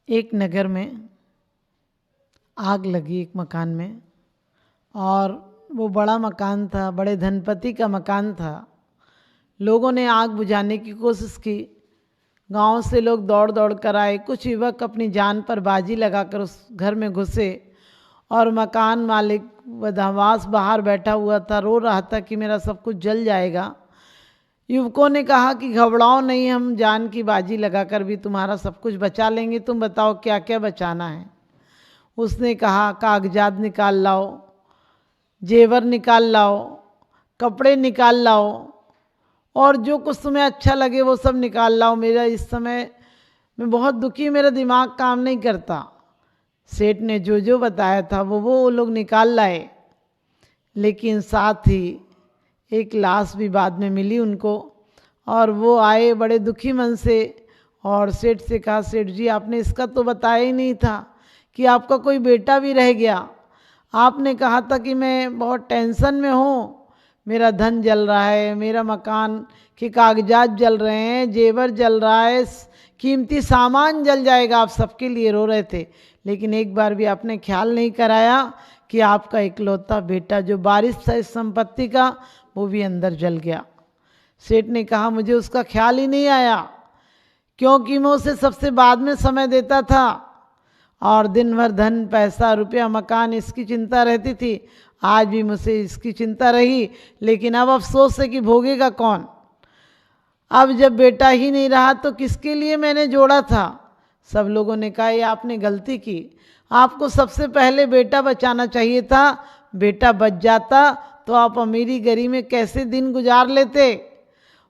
एक नगर में आग लगी एक मकान में, और वो बड़ा मकान था, बड़े धनपति का मकान था। लोगों ने आग बुझाने की कोशिश की, गांव से लोग दौड़ दौड़ कर आए। कुछ युवक अपनी जान पर बाजी लगाकर उस घर में घुसे, और मकान मालिक बदहवास बाहर बैठा हुआ था, रो रहा था कि मेरा सब कुछ जल जाएगा। युवकों ने कहा कि घबराओ नहीं, हम जान की बाजी लगाकर भी तुम्हारा सब कुछ बचा लेंगे, तुम बताओ क्या क्या बचाना है। उसने कहा कागजात निकाल लाओ, जेवर निकाल लाओ, कपड़े निकाल लाओ, और जो कुछ तुम्हें अच्छा लगे वो सब निकाल लाओ। मेरा इस समय मैं बहुत दुखी, मेरा दिमाग काम नहीं करता। सेठ ने जो जो बताया था वो लोग निकाल लाए, लेकिन साथ ही एक लाश भी बाद में मिली उनको। और वो आए बड़े दुखी मन से, और सेठ से कहा सेठ जी आपने इसका तो बताया ही नहीं था कि आपका कोई बेटा भी रह गया। आपने कहा था कि मैं बहुत टेंशन में हूँ, मेरा धन जल रहा है, मेरा मकान के कागजात जल रहे हैं, जेवर जल रहा है, कीमती सामान जल जाएगा, आप सबके लिए रो रहे थे। लेकिन एक बार भी आपने ख्याल नहीं कराया कि आपका इकलौता बेटा जो वारिस था इस संपत्ति का, वो भी अंदर जल गया। सेठ ने कहा मुझे उसका ख्याल ही नहीं आया, क्योंकि मैं उसे सबसे बाद में समय देता था, और दिन भर धन पैसा रुपया मकान इसकी चिंता रहती थी। आज भी मुझे इसकी चिंता रही, लेकिन अब अफसोस है कि भोगेगा कौन। अब जब बेटा ही नहीं रहा तो किसके लिए मैंने जोड़ा था। सब लोगों ने कहा ये आपने गलती की, आपको सबसे पहले बेटा बचाना चाहिए था। बेटा बच जाता तो आप अमीरी गरीब में कैसे दिन गुजार लेते।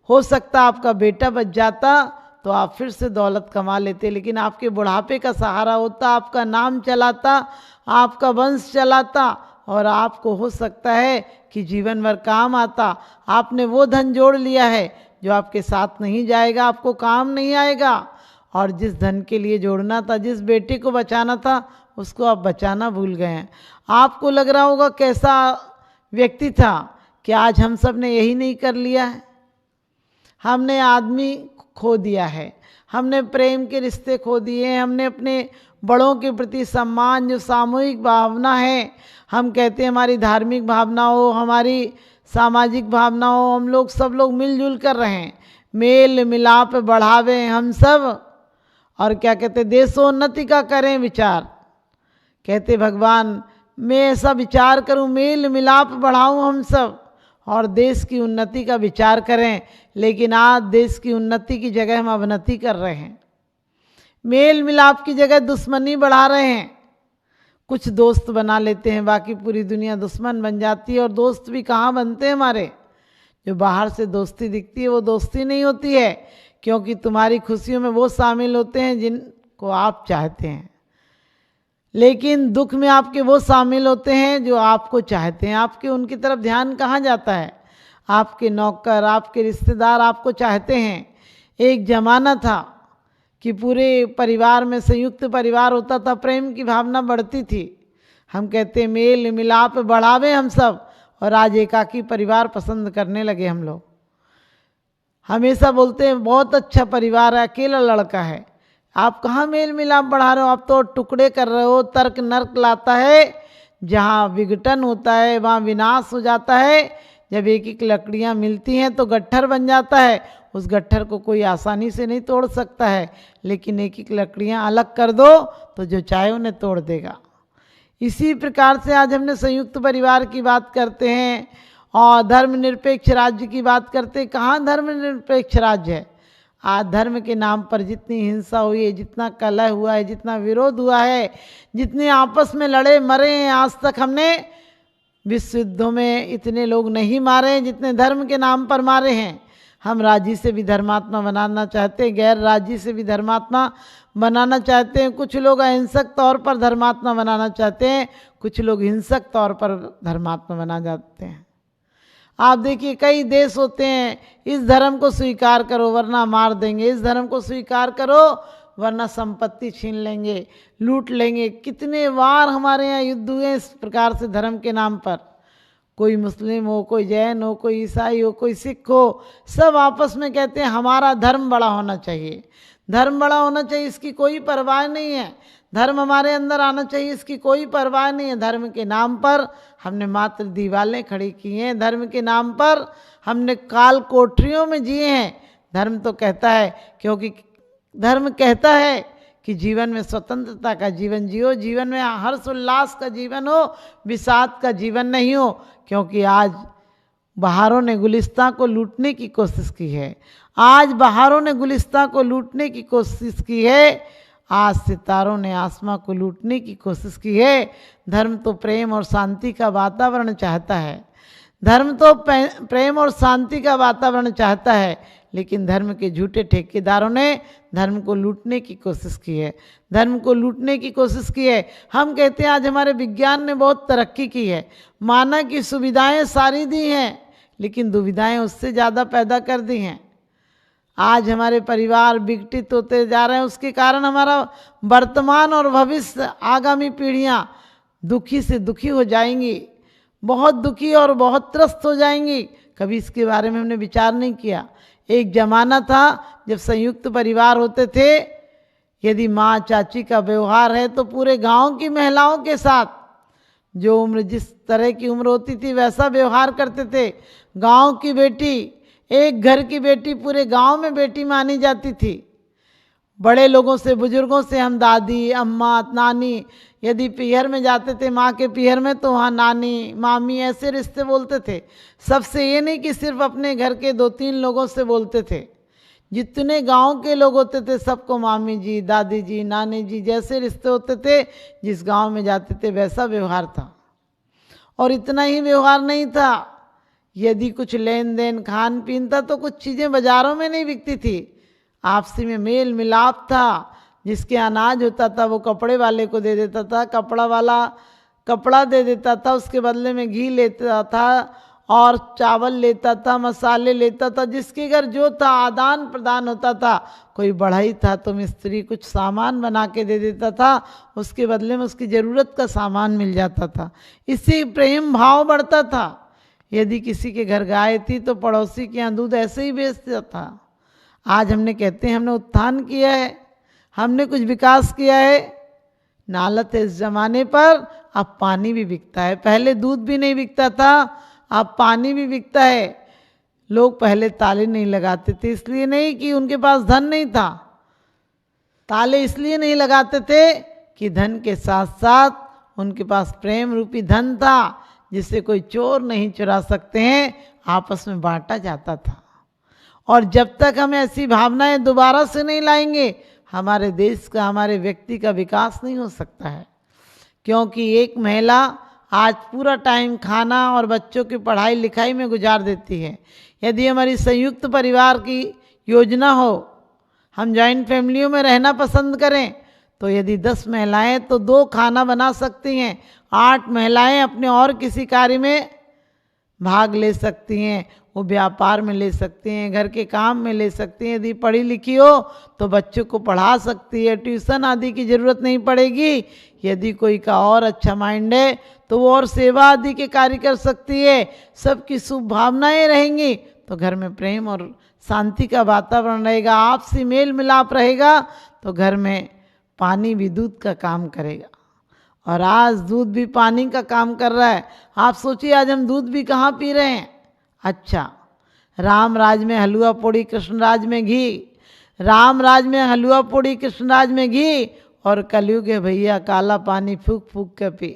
हो सकता आपका बेटा बच जाता तो आप फिर से दौलत कमा लेते, लेकिन आपके बुढ़ापे का सहारा होता, आपका नाम चलाता, आपका वंश चलाता, और आपको हो सकता है कि जीवन भर काम आता। आपने वो धन जोड़ लिया है जो आपके साथ नहीं जाएगा, आपको काम नहीं आएगा। और जिस धन के लिए जोड़ना था, जिस बेटे को बचाना था, उसको आप बचाना भूल गए हैं। आपको लग रहा होगा कैसा व्यक्ति था कि आज हम सब ने यही नहीं कर लिया है। हमने आदमी खो दिया है, हमने प्रेम के रिश्ते खो दिए हैं, हमने अपने बड़ों के प्रति सम्मान, जो सामूहिक भावना है, हम कहते हैं हमारी धार्मिक भावना हो, हमारी सामाजिक भावना हो, हम लोग सब लोग मिलजुल कर रहें, मेल मिलाप बढ़ावें हम सब। और क्या कहते देशोन्नति का करें विचार। कहते भगवान मैं ऐसा विचार करूं, मेल मिलाप बढ़ाऊं हम सब, और देश की उन्नति का विचार करें। लेकिन आज देश की उन्नति की जगह हम अवनति कर रहे हैं, मेल मिलाप की जगह दुश्मनी बढ़ा रहे हैं। कुछ दोस्त बना लेते हैं, बाकी पूरी दुनिया दुश्मन बन जाती है। और दोस्त भी कहाँ बनते हैं हमारे, जो बाहर से दोस्ती दिखती है वो दोस्ती नहीं होती है, क्योंकि तुम्हारी खुशियों में वो शामिल होते हैं जिनको आप चाहते हैं, लेकिन दुख में आपके वो शामिल होते हैं जो आपको चाहते हैं। आपके उनकी तरफ ध्यान कहाँ जाता है। आपके नौकर, आपके रिश्तेदार आपको चाहते हैं। एक जमाना था कि पूरे परिवार में संयुक्त परिवार होता था, प्रेम की भावना बढ़ती थी। हम कहते हैं मेल मिलाप बढ़ावे हम सब, और आज एकाकी परिवार पसंद करने लगे हम लोग। हमेशा बोलते हैं बहुत अच्छा परिवार है, अकेला लड़का है। आप कहाँ मेल मिलाप बढ़ा रहे हो, आप तो टुकड़े कर रहे हो। तर्क नर्क लाता है, जहाँ विघटन होता है वहाँ विनाश हो जाता है। जब एक एक लकड़ियाँ मिलती हैं तो गट्ठर बन जाता है। उस गट्ठर को कोई आसानी से नहीं तोड़ सकता है, लेकिन एक एक लकड़ियाँ अलग कर दो तो जो चाहे उन्हें तोड़ देगा। इसी प्रकार से आज हमने संयुक्त परिवार की बात करते हैं और धर्मनिरपेक्ष राज्य की बात करते हैं। कहाँ धर्मनिरपेक्ष राज्य है। आज धर्म के नाम पर जितनी हिंसा हुई है, जितना कलह हुआ है, जितना विरोध हुआ है, जितने आपस में लड़े मरे हैं, आज तक हमने विश्व युद्धों में इतने लोग नहीं मारे हैं जितने धर्म के नाम पर मारे हैं। हम राजी से भी धर्मात्मा बनाना चाहते हैं, गैर राजी से भी धर्मात्मा बनाना चाहते हैं। कुछ लोग अहिंसक तौर पर धर्मात्मा बनाना चाहते हैं, कुछ लोग हिंसक तौर पर धर्मात्मा बना जाते हैं। आप देखिए कई देश होते हैं, इस धर्म को स्वीकार करो वरना मार देंगे, इस धर्म को स्वीकार करो वरना संपत्ति छीन लेंगे, लूट लेंगे। कितने बार हमारे यहाँ युद्ध हुए इस प्रकार से धर्म के नाम पर। कोई मुस्लिम हो, कोई जैन हो, कोई ईसाई हो, कोई सिख हो, सब आपस में कहते हैं हमारा धर्म बड़ा होना चाहिए, धर्म बड़ा होना चाहिए, इसकी कोई परवाह नहीं है, धर्म हमारे अंदर आना चाहिए, इसकी कोई परवाह नहीं है। धर्म के नाम पर हमने मात्र दीवारें खड़ी की हैं, धर्म के नाम पर हमने काल कोठरियों में जिए हैं। धर्म तो कहता है, क्योंकि धर्म कहता है कि जीवन में स्वतंत्रता का जीवन जियो, जीवन में हर्ष उल्लास का जीवन हो, विषाद का जीवन नहीं हो। क्योंकि आज बाहरों ने गुलिस्तां को लूटने की कोशिश की है, आज बाहरों ने गुलिस्तां को लूटने की कोशिश की है, आज सितारों ने आसमां को लूटने की कोशिश की है। धर्म तो प्रेम और शांति का वातावरण चाहता है, धर्म तो प्रेम और शांति का वातावरण चाहता है, लेकिन धर्म के झूठे ठेकेदारों ने धर्म को लूटने की कोशिश की है, धर्म को लूटने की कोशिश की है। हम कहते हैं आज हमारे विज्ञान ने बहुत तरक्की की है, मानव की सुविधाएं सारी दी हैं, लेकिन दुविधाएं उससे ज़्यादा पैदा कर दी हैं। आज हमारे परिवार विघटित होते जा रहे हैं, उसके कारण हमारा वर्तमान और भविष्य आगामी पीढ़ियां दुखी से दुखी हो जाएंगी, बहुत दुखी और बहुत त्रस्त हो जाएंगी। कभी इसके बारे में हमने विचार नहीं किया। एक जमाना था जब संयुक्त परिवार होते थे, यदि माँ चाची का व्यवहार है तो पूरे गांव की महिलाओं के साथ जो उम्र जिस तरह की उम्र होती थी वैसा व्यवहार करते थे। गांव की बेटी, एक घर की बेटी पूरे गांव में बेटी मानी जाती थी। बड़े लोगों से, बुजुर्गों से हम दादी, अम्मा, नानी, यदि पीहर में जाते थे माँ के पीहर में तो वहाँ नानी, मामी ऐसे रिश्ते बोलते थे। सबसे ये नहीं कि सिर्फ अपने घर के 2-3 लोगों से बोलते थे, जितने गांव के लोग होते थे सबको मामी जी, दादी जी, नानी जी जैसे रिश्ते होते थे, जिस गांव में जाते थे वैसा व्यवहार था। और इतना ही व्यवहार नहीं था, यदि कुछ लेन देन खान पीन था तो कुछ चीज़ें बाज़ारों में नहीं बिकती थी, आपसी में मेल मिलाप था। जिसके अनाज होता था वो कपड़े वाले को दे देता था, कपड़ा वाला कपड़ा दे देता था, उसके बदले में घी लेता था और चावल लेता था, मसाले लेता था। जिसके घर जो था आदान प्रदान होता था। कोई बढ़ई था तो मिस्त्री कुछ सामान बना के दे देता था, उसके बदले में उसकी ज़रूरत का सामान मिल जाता था। इससे प्रेम भाव बढ़ता था। यदि किसी के घर गाय थी तो पड़ोसी के यहाँ दूध ऐसे ही बेचता था। आज हमने कहते हैं हमने उत्थान किया है, हमने कुछ विकास किया है, नालत है इस जमाने पर। अब पानी भी बिकता है, पहले दूध भी नहीं बिकता था, अब पानी भी बिकता है। लोग पहले ताले नहीं लगाते थे, इसलिए नहीं कि उनके पास धन नहीं था, ताले इसलिए नहीं लगाते थे कि धन के साथ साथ उनके पास प्रेम रूपी धन था, जिसे कोई चोर नहीं चुरा सकते हैं, आपस में बांटा जाता था। और जब तक हम ऐसी भावनाएं दोबारा से नहीं लाएंगे, हमारे देश का, हमारे व्यक्ति का विकास नहीं हो सकता है। क्योंकि एक महिला आज पूरा टाइम खाना और बच्चों की पढ़ाई लिखाई में गुजार देती है। यदि हमारी संयुक्त परिवार की योजना हो, हम जॉइंट फैमिलियों में रहना पसंद करें, तो यदि 10 महिलाएं तो 2 खाना बना सकती हैं, 8 महिलाएं अपने और किसी कार्य में भाग ले सकती हैं, वो व्यापार में ले सकती हैं, घर के काम में ले सकती हैं। यदि पढ़ी लिखी हो तो बच्चों को पढ़ा सकती है, ट्यूशन आदि की ज़रूरत नहीं पड़ेगी। यदि कोई का और अच्छा माइंड है तो वो और सेवा आदि के कार्य कर सकती है। सबकी शुभ भावनाएँ रहेंगी तो घर में प्रेम और शांति का वातावरण रहेगा, आपसी मेल मिलाप रहेगा, तो घर में पानी भी दूध का काम करेगा। और आज दूध भी पानी का काम कर रहा है। आप सोचिए आज हम दूध भी कहाँ पी रहे हैं। अच्छा, राम राज में हलवा पूड़ी, कृष्ण राज में घी, राम राज में हलवा पूड़ी, कृष्ण राज में घी, और कलयुग है भैया काला पानी फूक फूक के पी।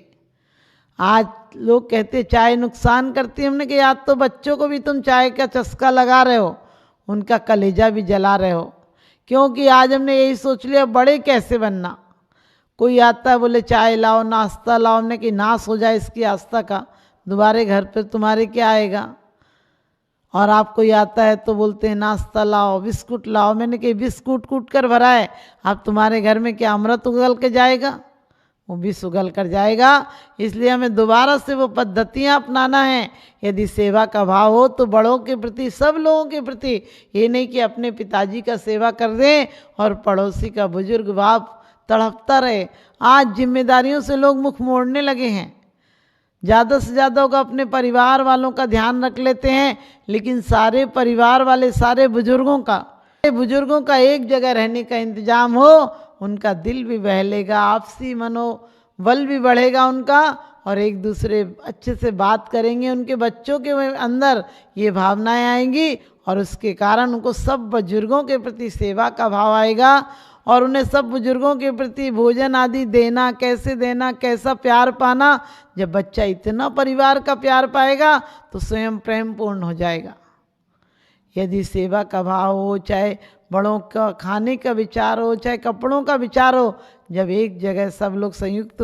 आज लोग कहते चाय नुकसान करती है, हमने कहा आज तो बच्चों को भी तुम चाय का चस्का लगा रहे हो, उनका कलेजा भी जला रहे हो। क्योंकि आज हमने यही सोच लिया बड़े कैसे बनना। कोई आता है बोले चाय लाओ, नाश्ता लाओ, हमने कि नाश हो जाए इसकी आस्था का, दोबारे घर पे तुम्हारे क्या आएगा। और आप कोई आता है तो बोलते हैं नाश्ता लाओ, बिस्कुट लाओ, मैंने कही बिस्कुट कूट कर भरा है, अब तुम्हारे घर में क्या अमृत उगल के जाएगा, वो विष उगल कर जाएगा। इसलिए हमें दोबारा से वो पद्धतियाँ अपनाना है। यदि सेवा का भाव हो तो बड़ों के प्रति, सब लोगों के प्रति, ये नहीं कि अपने पिताजी का सेवा कर दें और पड़ोसी का बुजुर्ग बाप तड़पता रहे। आज जिम्मेदारियों से लोग मुख मोड़ने लगे हैं, ज़्यादा से ज़्यादा लोग अपने परिवार वालों का ध्यान रख लेते हैं, लेकिन सारे परिवार वाले, सारे बुजुर्गों का एक जगह रहने का इंतजाम हो, उनका दिल भी बहलेगा, आपसी मनोबल भी बढ़ेगा उनका, और एक दूसरे अच्छे से बात करेंगे, उनके बच्चों के अंदर ये भावनाएं आएंगी और उसके कारण उनको सब बुजुर्गों के प्रति सेवा का भाव आएगा और उन्हें सब बुजुर्गों के प्रति भोजन आदि देना, कैसे देना, कैसा प्यार पाना। जब बच्चा इतना परिवार का प्यार पाएगा तो स्वयं प्रेम पूर्ण हो जाएगा। यदि सेवा का भाव हो, चाहे बड़ों का खाने का विचार हो, चाहे कपड़ों का विचार हो, जब एक जगह सब लोग संयुक्त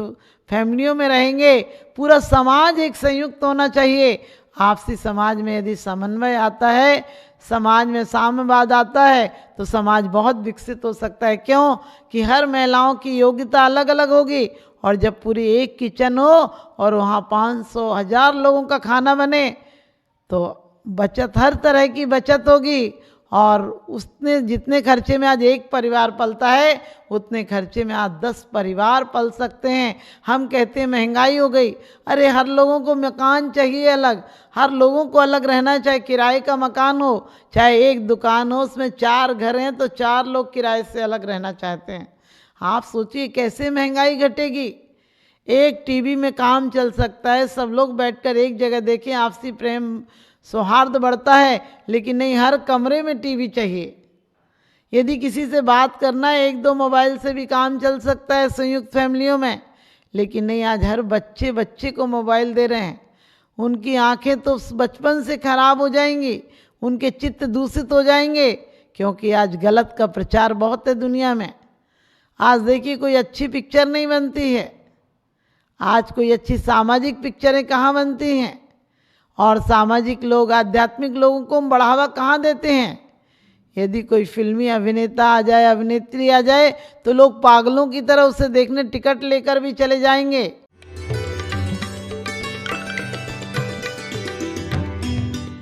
फैमिलियों में रहेंगे, पूरा समाज एक संयुक्त होना चाहिए। आपसी समाज में यदि समन्वय आता है, समाज में साम्यवाद आता है, तो समाज बहुत विकसित हो सकता है। क्यों कि हर महिलाओं की योग्यता अलग अलग होगी, और जब पूरी एक किचन हो और वहाँ 500,000 लोगों का खाना बने तो बचत, हर तरह की बचत होगी। और उसने जितने खर्चे में आज एक परिवार पलता है, उतने खर्चे में आज 10 परिवार पल सकते हैं। हम कहते हैं महंगाई हो गई, अरे हर लोगों को मकान चाहिए अलग, हर लोगों को अलग रहना, चाहे किराए का मकान हो, चाहे एक दुकान हो, उसमें 4 घर हैं तो 4 लोग किराए से अलग रहना चाहते हैं। आप सोचिए कैसे महंगाई घटेगी। एक टीवी में काम चल सकता है, सब लोग बैठकर एक जगह देखें, आपसी प्रेम सौहार्द बढ़ता है, लेकिन नहीं, हर कमरे में टीवी चाहिए। यदि किसी से बात करना है, 1-2 मोबाइल से भी काम चल सकता है संयुक्त फैमिलियों में, लेकिन नहीं, आज हर बच्चे को मोबाइल दे रहे हैं। उनकी आंखें तो बचपन से खराब हो जाएंगी, उनके चित्त दूषित हो जाएंगे, क्योंकि आज गलत का प्रचार बहुत है दुनिया में। आज देखिए कोई अच्छी पिक्चर नहीं बनती है, आज कोई अच्छी सामाजिक पिक्चरें कहाँ बनती हैं, और सामाजिक लोग, आध्यात्मिक लोगों को बढ़ावा कहाँ देते हैं। यदि कोई फिल्मी अभिनेता आ जाए, अभिनेत्री आ जाए, तो लोग पागलों की तरह उसे देखने टिकट लेकर भी चले जाएंगे।